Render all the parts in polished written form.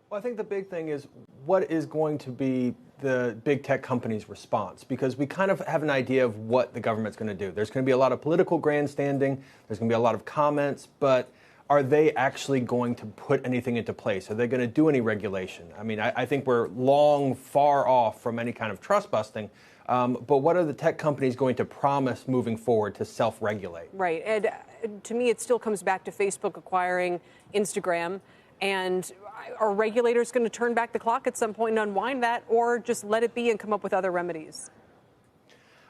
Well, I think the big thing is what is going to be the big tech companies' response, because we kind of have an idea of what the government's going to do. There's going to be a lot of political grandstanding, there's going to be a lot of comments, but are they actually going to put anything into place? Are they going to do any regulation? I mean, I think we're far off from any kind of trust busting. But what are the tech companies going to promise moving forward to self-regulate? Right. And to me, it still comes back to Facebook acquiring Instagram. And are regulators going to turn back the clock at some point and unwind that, or just let it be and come up with other remedies?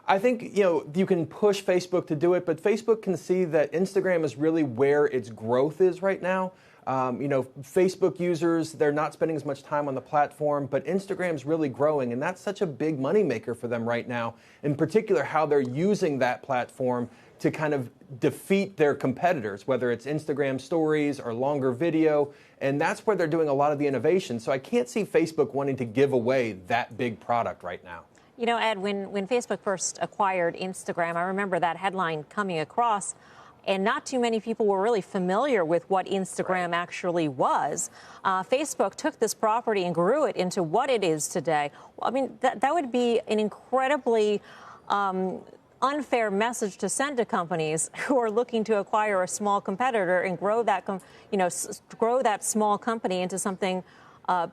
I think, you can push Facebook to do it, but Facebook can see that Instagram is really where its growth is right now. Facebook users, they're not spending as much time on the platform, but Instagram's really growing, and that's such a big moneymaker for them right now, in particular how they're using that platform to kind of defeat their competitors, whether it's Instagram stories or longer video, and that's where they're doing a lot of the innovation. So I can't see Facebook wanting to give away that big product right now. Ed, when Facebook first acquired Instagram, I remember that headline coming across, and not too many people were really familiar with what Instagram actually was. Facebook took this property and grew it into what it is today. I mean, that would be an incredibly unfair message to send to companies who are looking to acquire a small competitor and grow that, grow that small company into something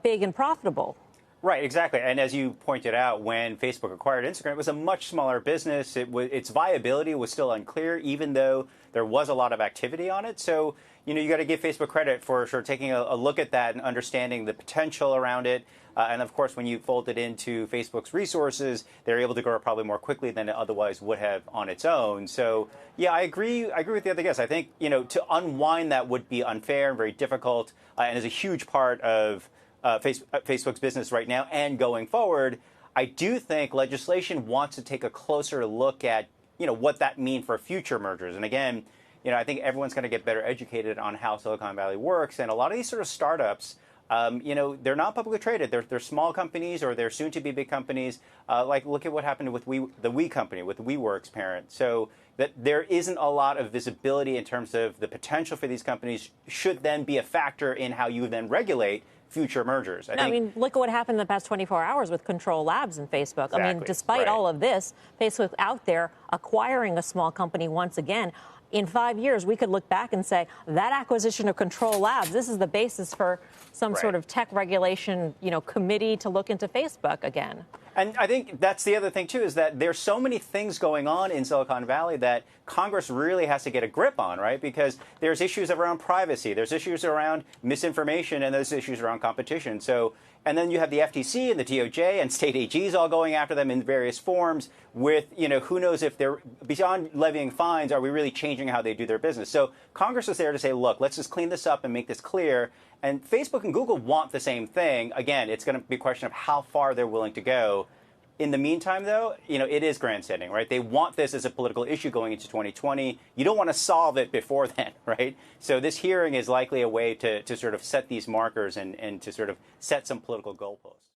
big and profitable. Right, exactly. And as you pointed out, when Facebook acquired Instagram, it was a much smaller business. Its viability was still unclear, even though there was a lot of activity on it. So, you got to give Facebook credit for sort of taking a look at that and understanding the potential around it. And of course, when you fold it into Facebook's resources, they're able to grow probably more quickly than it otherwise would have on its own. So, yeah, I agree with the other guests. I think, to unwind that would be unfair and very difficult, and is a huge part of Facebook's business right now and going forward. I do think legislation wants to take a closer look at, what that means for future mergers. And again, I think everyone's going to get better educated on how Silicon Valley works. And a lot of these sort of startups, they're not publicly traded. They're small companies, or they're soon to be big companies. Like, look at what happened with the We company, with WeWork's parent. So that there isn't a lot of visibility in terms of the potential for these companies should then be a factor in how you then regulate future mergers. I mean, look at what happened in the past 24 hours with Control Labs and Facebook. Exactly. I mean, despite all of this, Facebook's out there acquiring a small company once again. In 5 years, we could look back and say that acquisition of Control Labs, this is the basis for some sort of tech regulation, committee to look into Facebook again. And I think that's the other thing, too, is that there's so many things going on in Silicon Valley that Congress really has to get a grip on, right? Because there's issues around privacy, there's issues around misinformation, and there's issues around competition. So, and then you have the FTC and the DOJ and state AGs all going after them in various forms with, who knows if they're, beyond levying fines, are we really changing how they do their business? So Congress is there to say, look, let's just clean this up and make this clear. And Facebook and Google want the same thing. Again, it's going to be a question of how far they're willing to go. In the meantime, though, it is grandstanding, right? They want this as a political issue going into 2020. You don't want to solve it before then, right? So this hearing is likely a way to sort of set these markers and to sort of set some political goalposts.